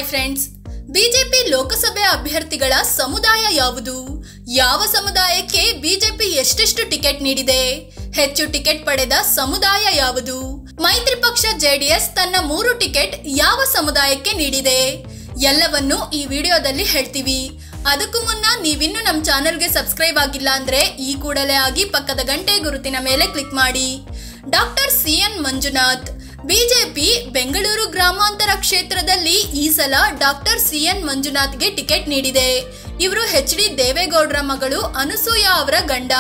Hi friends, BJP ಲೋಕಸಭೆ ಅಭ್ಯರ್ಥಿಗಳ ಸಮುದಾಯ ಯಾವುದು? ಯಾವ ಸಮುದಾಯಕ್ಕೆ ಬಿಜೆಪಿ ಎಷ್ಟೆಷ್ಟು ಟಿಕೆಟ್ ನೀಡಿದೆ? ಹೆಚ್ಚು ಟಿಕೆಟ್ ಪಡೆದ ಸಮುದಾಯ ಯಾವುದು? ಮೈತ್ರಿ ಪಕ್ಷ ಜೆಡಿಎಸ್ ತನ್ನ 3 ಟಿಕೆಟ್ ಯಾವ ಸಮುದಾಯಕ್ಕೆ ನೀಡಿದೆ? ಎಲ್ಲವನ್ನು ಈ ವಿಡಿಯೋದಲ್ಲಿ ಹೇಳ್ತೀವಿ. ಅದಕ್ಕೂ ಮುನ್ನ ನೀವಿನ್ನೂ ನಮ್ಮ ಚಾನೆಲ್ಗೆ ಸಬ್ಸ್ಕ್ರೈಬ್ ಆಗಿಲ್ಲ ಅಂದ್ರೆ ಈ ಕೂಡಲೇ ಆಗಿ ಪಕ್ಕದ ಗಂಟೆ ಗುರುತಿನ ಮೇಲೆ ಕ್ಲಿಕ್ ಮಾಡಿ. Doctor CN Manjunath BJP Bengaluru ಗ್ರಾಮಾಂತರ ಕ್ಷೇತ್ರದಲ್ಲಿ ಈ ಸಲ ಡಾಕ್ಟರ್ CN ಮಂಜುನಾಥ್ಗೆ ಟಿಕೆಟ್ ನೀಡಿದೆ. ಇವರು HD ದೇವೇಗೌಡರ ಮಗಳು ಅನಸೂಯ ಅವರ ಗಂಡ.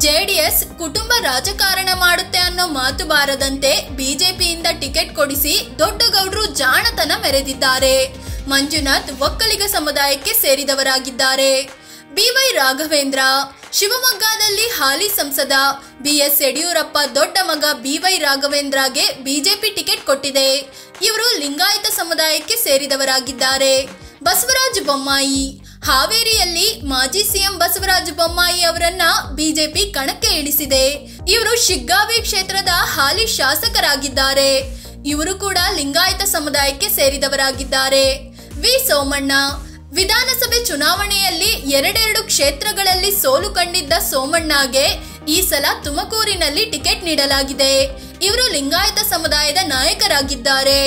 ಜೆಡಿಎಸ್ ಕುಟುಂಬ ರಾಜಕಾರಣ ಮಾಡುತ್ತೆ ಅನ್ನೋ ಮಾತು ಬಾರದಂತೆ ಬಿಜೆಪಿಯಿಂದ ಟಿಕೆಟ್ ಕೊಡಿಸಿ ದೊಡ್ಡಗೌಡರು ಜಾಣತನ ಮೆರೆದಿದ್ದಾರೆ. ಮಂಜುನಾಥ್ ಒಕ್ಕಲಿಗ ಸಮುದಾಯಕ್ಕೆ ಸೇರಿದವರಾಗಿದ್ದಾರೆ. BY ರಾಘವೇಂದ್ರ ಶಿವಮೊಗ್ಗದಲ್ಲಿ ಹಾಲಿ ಸಂಸದ BS ಯಡಿಯೂರಪ್ಪ ದೊಡ್ಡ ಮಗ BY ರಾಘವೇಂದ್ರಗೆ ಬಿಜೆಪಿ ಟಿಕೆಟ್ ಕೊಟ್ಟಿದೆ. ಇವರು ಲಿಂಗಾಯತ ಸಮುದಾಯಕ್ಕೆ ಸೇರಿದವರಾಗಿದ್ದಾರೆ. ಬಸವರಾಜ ಬೊಮ್ಮಾಯಿ ಹಾವೇರಿಯಲ್ಲಿ ಮಾಜಿ CM ಬಸವರಾಜ ಬೊಮ್ಮಾಯಿ ಅವರನ್ನ ಬಿಜೆಪಿ ಕಣಕ್ಕೆ ಇಳಿಸಿದೆ. ಇವರು ಶಿಗ್ಗಾವಿ ಕ್ಷೇತ್ರದ ಹಾಲಿ ಶಾಸಕರಾಗಿದ್ದಾರೆ. ಇವರು ಕೂಡ ಲಿಂಗಾಯತ ಸಮುದಾಯಕ್ಕೆ ಸೇರಿದವರಾಗಿದ್ದಾರೆ. ವಿ ಸೋಮಣ್ಣ ವಿಧಾನಸಭೆ ಚುನಾವಣೆಯಲ್ಲಿ 2 ಕ್ಷೇತ್ರಗಳಲ್ಲಿ ಸೋಲು ಕಂಡಿದ್ದ ಸೋಮಣ್ಣಗೆ ಈ ಸಲ ತುಮಕೂರಿನಲ್ಲಿ ಟಿಕೆಟ್ ನೀಡಲಾಗಿದೆ. ಇವರು ಲಿಂಗಾಯತ ಸಮುದಾಯದ ನಾಯಕರಾಗಿದ್ದಾರೆ.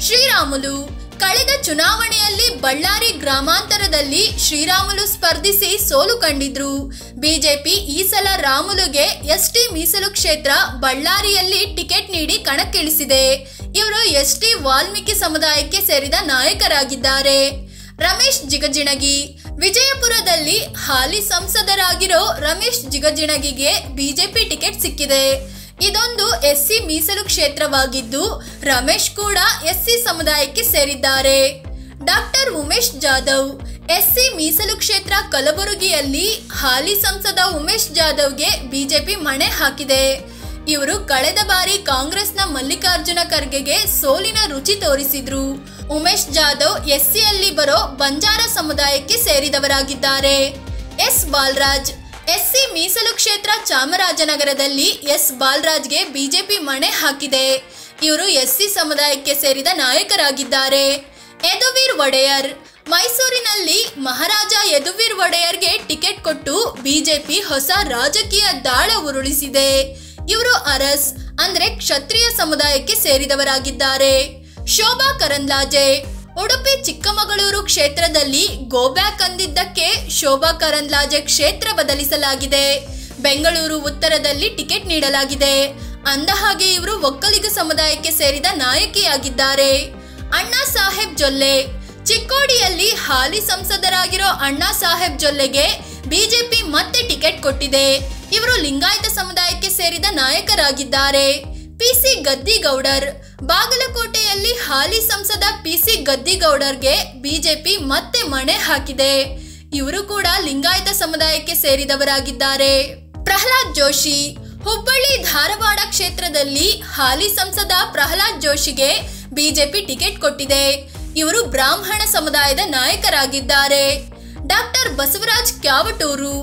ಶ್ರೀರಾಮುಲು ಕಳೆದ ಚುನಾವಣೆಯಲ್ಲಿ ಬಳ್ಳಾರಿ ಗ್ರಾಮಾಂತರದಲ್ಲಿ ಶ್ರೀರಾಮುಲು ಸ್ಪರ್ಧಿಸಿ ಸೋಲು ಕಂಡಿದ್ರು. ಬಿಜೆಪಿ ಈ ಸಲ ರಾಮುಲುಗೆ ST ಮೀಸಲು ಕ್ಷೇತ್ರ ಬಳ್ಳಾರಿಯಲ್ಲಿ ಟಿಕೆಟ್ ನೀಡಿ ಕಣಕ್ಕಿಳಿಸಿದೆ. ಇವರು ST ವಾಲ್ಮೀಕಿ ಸಮುದಾಯಕ್ಕೆ ಸೇರಿದ ನಾಯಕರಾಗಿದ್ದಾರೆ. ರಮೇಶ್ ಜಿಗಜಿಣಗಿ ವಿಜಯಪುರದಲ್ಲಿ ಹಾಲಿ ಸಂಸದರಾಗಿರೋ ರಮೇಶ್ ಜಿಗಜಿಣಗಿಗೆ ಬಿಜೆಪಿ ಟಿಕೆಟ್ ಸಿಕ್ಕಿದೆ. ಇದೊಂದು SC ಮೀಸಲು ಕ್ಷೇತ್ರವಾಗಿದ್ದು ರಮೇಶ್ ಕೂಡ SC ಸಮುದಾಯಕ್ಕೆ ಸೇರಿದ್ದಾರೆ. ಡಾಕ್ಟರ್ ಉಮೇಶ್ ಜಾಧವ್ SC ಮೀಸಲು ಕ್ಷೇತ್ರ ಕಲಬುರಗಿಯಲ್ಲಿ ಹಾಲಿ ಸಂಸದ ಉಮೇಶ್ ಜಾಧವ್ಗೆ ಬಿಜೆಪಿ ಮಣೆ ಹಾಕಿದೆ. ಇವರು ಕಳೆದ ಬಾರಿ ಕಾಂಗ್ರೆಸ್ನ ಮಲ್ಲಿಕಾರ್ಜುನ ಖರ್ಗೆಗೆ ಸೋಲಿನ ರುಚಿ ತೋರಿಸಿದ್ರು. ಉಮೇಶ್ ಜಾಧವ್ SCಯಲ್ಲಿ ಬರೋ ಬಂಜಾರ ಸಮುದಾಯಕ್ಕೆ ಸೇರಿದವರಾಗಿದ್ದಾರೆ. S ಬಾಲರಾಜ್ SC ಮೀಸಲು ಕ್ಷೇತ್ರ ಚಾಮರಾಜನಗರದಲ್ಲಿ S ಬಾಲರಾಜ್ಗೆ ಬಿಜೆಪಿ ಮಣೆ ಹಾಕಿದೆ. ಇವರು SC ಸಮುದಾಯಕ್ಕೆ ಸೇರಿದ ನಾಯಕರಾಗಿದ್ದಾರೆ. ಯದುವೀರ್ ಒಡೆಯರ್ ಮೈಸೂರಿನಲ್ಲಿ ಮಹಾರಾಜ ಯದುವೀರ್ ಒಡೆಯರ್ಗೆ ಟಿಕೆಟ್ ಕೊಟ್ಟು ಬಿಜೆಪಿ ಹೊಸ ರಾಜಕೀಯ ದಾಳ ಉರುಳಿಸಿದೆ. ಇವರು ಅರಸ್ ಅಂದ್ರೆ ಕ್ಷತ್ರಿಯ ಸಮುದಾಯಕ್ಕೆ ಸೇರಿದವರಾಗಿದ್ದಾರೆ. ಶೋಭಾ ಕರಂದ್ಲಾಜೆ ಉಡುಪಿ ಚಿಕ್ಕಮಗಳೂರು ಕ್ಷೇತ್ರದಲ್ಲಿ ಗೋಬ್ಯಾಕ್ ಅಂದಿದ್ದಕ್ಕೆ ಶೋಭಾ ಕರಂದ್ಲಾಜೆ ಕ್ಷೇತ್ರ ಬದಲಿಸಲಾಗಿದೆ. ಬೆಂಗಳೂರು ಉತ್ತರದಲ್ಲಿ ಟಿಕೆಟ್ ನೀಡಲಾಗಿದೆ. ಅಂದಹಾಗೆ ಇವರು ಒಕ್ಕಲಿಗ ಸಮುದಾಯಕ್ಕೆ ಸೇರಿದ ನಾಯಕಿಯಾಗಿದ್ದಾರೆ. ಅಣ್ಣಾ ಸಾಹೇಬ್ ಜೊಲ್ಲೆ ಚಿಕ್ಕೋಡಿಯಲ್ಲಿ ಹಾಲಿ ಸಂಸದರಾಗಿರೋ ಅಣ್ಣಾ ಸಾಹೇಬ್ ಜೊಲ್ಲೆಗೆ ಬಿಜೆಪಿ ಮತ್ತೆ ಟಿಕೆಟ್ ಕೊಟ್ಟಿದೆ. ಇವರು ಲಿಂಗಾಯತ ಸಮುದಾಯಕ್ಕೆ ಸೇರಿದ ನಾಯಕರಾಗಿದ್ದಾರೆ. PC ಗದ್ದಿಗೌಡರ್ ಬಾಗಲಕೋಟೆಯಲ್ಲಿ ಹಾಲಿ ಸಂಸದ PC ಗದ್ದಿಗೌಡರ್ಗೆ ಬಿಜೆಪಿ ಮತ್ತೆ ಮಣೆ ಹಾಕಿದೆ. ಇವರು ಕೂಡ ಲಿಂಗಾಯತ ಸಮುದಾಯಕ್ಕೆ ಸೇರಿದವರಾಗಿದ್ದಾರೆ. ಪ್ರಹ್ಲಾದ್ ಜೋಶಿ ಹುಬ್ಬಳ್ಳಿ ಧಾರವಾಡ ಕ್ಷೇತ್ರದಲ್ಲಿ ಹಾಲಿ ಸಂಸದ ಪ್ರಹ್ಲಾದ್ ಜೋಶಿಗೆ ಬಿಜೆಪಿ ಟಿಕೆಟ್ ಕೊಟ್ಟಿದೆ. ಇವರು ಬ್ರಾಹ್ಮಣ ಸಮುದಾಯದ ನಾಯಕರಾಗಿದ್ದಾರೆ. ಡಾಕ್ಟರ್ ಬಸವರಾಜ್ ಕ್ಯಾವಟೂರು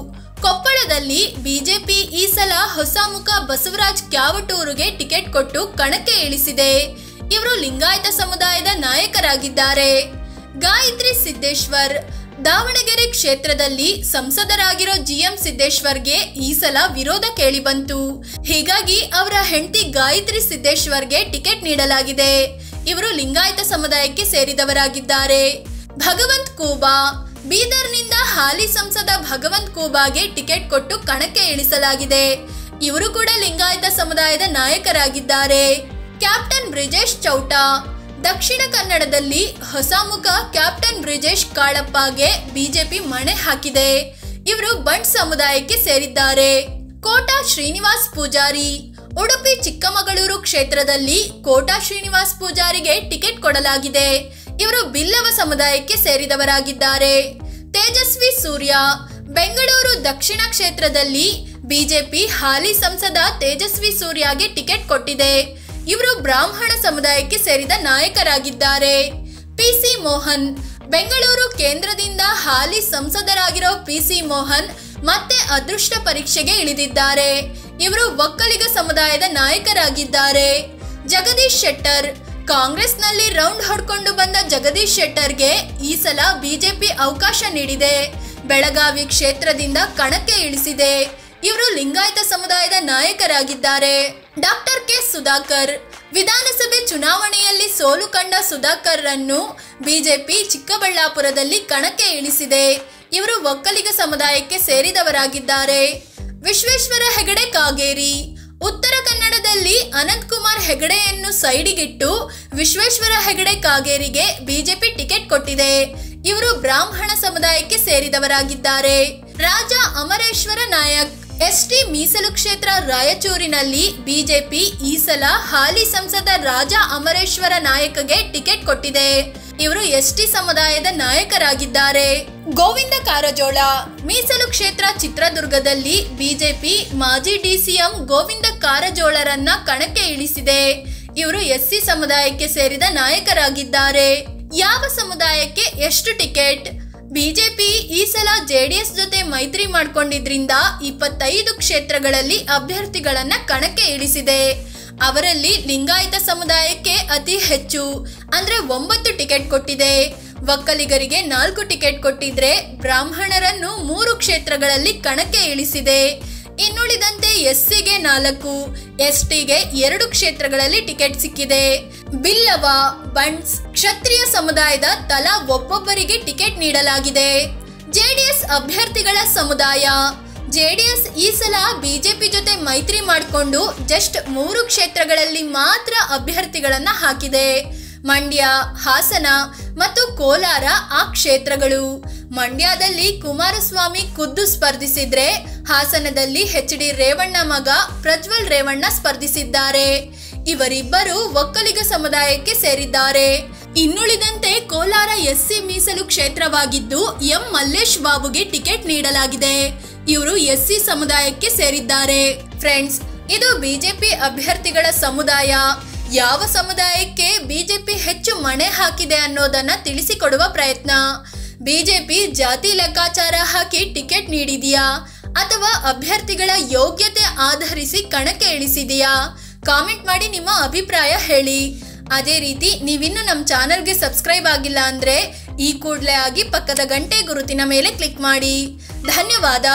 ಕೊಪ್ಪಳದಲ್ಲಿ ಬಿಜೆಪಿ ಈ ಸಲ ಹೊಸ ಮುಖ ಬಸವರಾಜ್ ಕ್ಯಾವಟೂರುಗೆ ಟಿಕೆಟ್ ಕೊಟ್ಟು ಕಣಕ್ಕೆ ಇಳಿಸಿದೆ. ಇವರು ಲಿಂಗಾಯತ ಸಮುದಾಯದ ನಾಯಕರಾಗಿದ್ದಾರೆ. ಗಾಯತ್ರಿ ಸಿದ್ದೇಶ್ವರ್ ದಾವಣಗೆರೆ ಕ್ಷೇತ್ರದಲ್ಲಿ ಸಂಸದರಾಗಿರೋ GM ಸಿದ್ದೇಶ್ವರ್ಗೆ ಈ ಸಲ ವಿರೋಧ ಕೇಳಿಬಂತು. ಹೀಗಾಗಿ ಅವರ ಹೆಂಡತಿ ಗಾಯತ್ರಿ ಸಿದ್ದೇಶ್ವರ್ಗೆ ಟಿಕೆಟ್ ನೀಡಲಾಗಿದೆ. ಇವರು ಲಿಂಗಾಯತ ಸಮುದಾಯಕ್ಕೆ ಸೇರಿದವರಾಗಿದ್ದಾರೆ. ಭಗವಂತ್ ಖೂಬಾ ಬೀದರ್ನಿಂದ ಹಾಲಿ ಸಂಸದ ಭಗವಂತ್ ಖೂಬಾಗೆ ಟಿಕೆಟ್ ಕೊಟ್ಟು ಕಣಕ್ಕೆ ಇಳಿಸಲಾಗಿದೆ. ಇವರು ಕೂಡ ಲಿಂಗಾಯತ ಸಮುದಾಯದ ನಾಯಕರಾಗಿದ್ದಾರೆ. ಕ್ಯಾಪ್ಟನ್ ಬ್ರಿಜೇಶ್ ಚೌಟಾ ದಕ್ಷಿಣ ಕನ್ನಡದಲ್ಲಿ ಹೊಸ ಮುಖ ಕ್ಯಾಪ್ಟನ್ ಬ್ರಿಜೇಶ್ ಕಾಳಪ್ಪಗೆ ಬಿಜೆಪಿ ಮಣೆ ಹಾಕಿದೆ. ಇವರು ಬಂಟ್ ಸಮುದಾಯಕ್ಕೆ ಸೇರಿದ್ದಾರೆ. ಕೋಟಾ ಶ್ರೀನಿವಾಸ್ ಪೂಜಾರಿ ಉಡುಪಿ ಚಿಕ್ಕಮಗಳೂರು ಕ್ಷೇತ್ರದಲ್ಲಿ ಕೋಟಾ ಶ್ರೀನಿವಾಸ್ ಪೂಜಾರಿಗೆ ಟಿಕೆಟ್ ಕೊಡಲಾಗಿದೆ. ಇವರು ಬಿಲ್ಲವ ಸಮುದಾಯಕ್ಕೆ ಸೇರಿದವರಾಗಿದ್ದಾರೆ. ತೇಜಸ್ವಿ ಸೂರ್ಯ ಬೆಂಗಳೂರು ದಕ್ಷಿಣ ಕ್ಷೇತ್ರದಲ್ಲಿ ಬಿಜೆಪಿ ಹಾಲಿ ಸಂಸದ ತೇಜಸ್ವಿ ಸೂರ್ಯಗೆ ಟಿಕೆಟ್ ಕೊಟ್ಟಿದೆ. ಇವರು ಬ್ರಾಹ್ಮಣ ಸಮುದಾಯಕ್ಕೆ ಸೇರಿದ ನಾಯಕರಾಗಿದ್ದಾರೆ. PC ಮೋಹನ್ ಬೆಂಗಳೂರು ಕೇಂದ್ರದಿಂದ ಹಾಲಿ ಸಂಸದರಾಗಿರೋ PC ಮೋಹನ್ ಮತ್ತೆ ಅದೃಷ್ಟ ಪರೀಕ್ಷೆಗೆ ಇಳಿದಿದ್ದಾರೆ. ಇವರು ಒಕ್ಕಲಿಗ ಸಮುದಾಯದ ನಾಯಕರಾಗಿದ್ದಾರೆ. ಜಗದೀಶ್ ಶೆಟ್ಟರ್ ಕಾಂಗ್ರೆಸ್ನಲ್ಲಿ ರೌಂಡ್ ಹೊಡ್ಕೊಂಡು ಬಂದ ಜಗದೀಶ್ ಶೆಟ್ಟರ್ಗೆ ಈ ಸಲ ಬಿಜೆಪಿ ಅವಕಾಶ ನೀಡಿದೆ. ಬೆಳಗಾವಿ ಕ್ಷೇತ್ರದಿಂದ ಕಣಕ್ಕೆ ಇಳಿಸಿದೆ. ಇವರು ಲಿಂಗಾಯತ ಸಮುದಾಯದ ನಾಯಕರಾಗಿದ್ದಾರೆ. ಡಾಕ್ಟರ್ ಕೆ ಸುಧಾಕರ್ ವಿಧಾನಸಭೆ ಚುನಾವಣೆಯಲ್ಲಿ ಸೋಲು ಕಂಡ ಸುಧಾಕರ್ ರನ್ನು ಬಿಜೆಪಿ ಚಿಕ್ಕಬಳ್ಳಾಪುರದಲ್ಲಿ ಕಣಕ್ಕೆ ಇಳಿಸಿದೆ. ಇವರು ಒಕ್ಕಲಿಗ ಸಮುದಾಯಕ್ಕೆ ಸೇರಿದವರಾಗಿದ್ದಾರೆ. ವಿಶ್ವೇಶ್ವರ ಹೆಗಡೆ ಕಾಗೇರಿ ಉತ್ತರ ಕನ್ನಡದಲ್ಲಿ ಅನಂತಕುಮಾರ್ ಹೆಗಡೆಯನ್ನು ಸೈಡಿಗಿಟ್ಟು ವಿಶ್ವೇಶ್ವರ ಹೆಗಡೆ ಕಾಗೇರಿಗೆ ಬಿಜೆಪಿ ಟಿಕೆಟ್ ಕೊಟ್ಟಿದೆ. ಇವರು ಬ್ರಾಹ್ಮಣ ಸಮುದಾಯಕ್ಕೆ ಸೇರಿದವರಾಗಿದ್ದಾರೆ. ರಾಜ ಅಮರೇಶ್ವರ ನಾಯಕ್ ಎಸ್ಟಿ ಮೀಸಲು ಕ್ಷೇತ್ರ ರಾಯಚೂರಿನಲ್ಲಿ ಬಿಜೆಪಿ ಈ ಸಲ ಹಾಲಿ ಸಂಸದ ರಾಜ ಅಮರೇಶ್ವರ ನಾಯಕ್ಗೆ ಟಿಕೆಟ್ ಕೊಟ್ಟಿದೆ. ಇವರು ಎಸ್ಟಿ ಸಮುದಾಯದ ನಾಯಕರಾಗಿದ್ದಾರೆ. ಗೋವಿಂದ ಕಾರಜೋಳ ಮೀಸಲು ಕ್ಷೇತ್ರ ಚಿತ್ರದುರ್ಗದಲ್ಲಿ ಬಿಜೆಪಿ ಮಾಜಿ ಡಿಸಿಎಂ ಗೋವಿಂದ ಕಾರಜೋಳರನ್ನ ಕಣಕ್ಕೆ ಇಳಿಸಿದೆ. ಇವರು ಎಸ್ಸಿ ಸಮುದಾಯಕ್ಕೆ ಸೇರಿದ ನಾಯಕರಾಗಿದ್ದಾರೆ. ಯಾವ ಸಮುದಾಯಕ್ಕೆ ಎಷ್ಟು ಟಿಕೆಟ್? ಬಿಜೆಪಿ ಈ ಸಲ ಜೆಡಿಎಸ್ ಜೊತೆ ಮೈತ್ರಿ ಮಾಡಿಕೊಂಡಿದ್ರಿಂದ 25 ಕ್ಷೇತ್ರಗಳಲ್ಲಿ ಅಭ್ಯರ್ಥಿಗಳನ್ನ ಕಣಕ್ಕೆ ಇಳಿಸಿದೆ. ಅವರಲ್ಲಿ ಲಿಂಗಾಯತ ಸಮುದಾಯಕ್ಕೆ ಅತಿ ಹೆಚ್ಚು ಅಂದ್ರೆ 9 ಟಿಕೆಟ್ ಕೊಟ್ಟಿದೆ. ಒಕ್ಕಲಿಗರಿಗೆ 4 ಟಿಕೆಟ್ ಕೊಟ್ಟಿದ್ರೆ ಬ್ರಾಹ್ಮಣರನ್ನು 3 ಕ್ಷೇತ್ರಗಳಲ್ಲಿ ಕಣಕ್ಕೆ ಇಳಿಸಿದೆ. ಇನ್ನುಳಿದಂತೆ ಎಸ್ಸಿಗೆ 4, ಎಸ್ಟಿಗೆ 2 ಕ್ಷೇತ್ರಗಳಲ್ಲಿ ಟಿಕೆಟ್ ಸಿಕ್ಕಿದೆ. ಬಿಲ್ಲವ, ಬಂಟ್ಸ್, ಕ್ಷತ್ರಿಯ ಸಮುದಾಯದ ತಲಾ ಒಬ್ಬೊಬ್ಬರಿಗೆ ಟಿಕೆಟ್ ನೀಡಲಾಗಿದೆ. ಜೆಡಿಎಸ್ ಅಭ್ಯರ್ಥಿಗಳ ಸಮುದಾಯ ಜೆಡಿಎಸ್ ಈ ಸಲ ಬಿಜೆಪಿ ಜೊತೆ ಮೈತ್ರಿ ಮಾಡಿಕೊಂಡು ಜಸ್ಟ್ 3 ಕ್ಷೇತ್ರಗಳಲ್ಲಿ ಮಾತ್ರ ಅಭ್ಯರ್ಥಿಗಳನ್ನ ಹಾಕಿದೆ. ಮಂಡ್ಯ, ಹಾಸನ ಮತ್ತು ಕೋಲಾರ ಆ ಕ್ಷೇತ್ರಗಳು. ಮಂಡ್ಯದಲ್ಲಿ ಕುಮಾರಸ್ವಾಮಿ ಖುದ್ದು ಸ್ಪರ್ಧಿಸಿದ್ರೆ ಹಾಸನದಲ್ಲಿ ಎಚ್.ಡಿ. ರೇವಣ್ಣ ಮಗ ಪ್ರಜ್ವಲ್ ರೇವಣ್ಣ ಸ್ಪರ್ಧಿಸಿದ್ದಾರೆ. ಇವರಿಬ್ಬರು ಒಕ್ಕಲಿಗ ಸಮುದಾಯಕ್ಕೆ ಸೇರಿದ್ದಾರೆ. ಇನ್ನುಳಿದಂತೆ ಕೋಲಾರ ಎಸ್ಸಿ ಮೀಸಲು ಕ್ಷೇತ್ರವಾಗಿದ್ದು ಎಂ ಮಲ್ಲೇಶ್ ಬಾಬುಗೆ ಟಿಕೆಟ್ ನೀಡಲಾಗಿದೆ. ಇವರು ಎಸ್ಸಿ ಸಮುದಾಯಕ್ಕೆ ಸೇರಿದ್ದಾರೆ. ಫ್ರೆಂಡ್ಸ್, ಇದು ಬಿಜೆಪಿ ಅಭ್ಯರ್ಥಿಗಳ ಸಮುದಾಯ. ಯಾವ ಸಮುದಾಯಕ್ಕೆ ಬಿಜೆಪಿ ಹೆಚ್ಚು ಮಣೆ ಹಾಕಿದೆ ಅನ್ನೋದನ್ನ ತಿಳಿಸಿಕೊಡುವ ಪ್ರಯತ್ನ. ಬಿಜೆಪಿ ಜಾತಿ ಲೆಕ್ಕಾಚಾರ ಹಾಕಿ ಟಿಕೆಟ್ ನೀಡಿದೆಯಾ ಅಥವಾ ಅಭ್ಯರ್ಥಿಗಳ ಯೋಗ್ಯತೆ ಆಧರಿಸಿ ಕಣಕ್ಕೆ ಇಳಿಸಿದೆಯಾ? ಕಾಮೆಂಟ್ ಮಾಡಿ ನಿಮ್ಮ ಅಭಿಪ್ರಾಯ ಹೇಳಿ. ಅದೇ ರೀತಿ ನೀವಿನ್ನು ನಮ್ಮ ಚಾನಲ್ಗೆ ಸಬ್ಸ್ಕ್ರೈಬ್ ಆಗಿಲ್ಲ ಅಂದ್ರೆ ಈ ಕೂಡಲೇ ಆಗಿ ಪಕ್ಕದ ಗಂಟೆ ಗುರುತಿನ ಮೇಲೆ ಕ್ಲಿಕ್ ಮಾಡಿ. ಧನ್ಯವಾದ.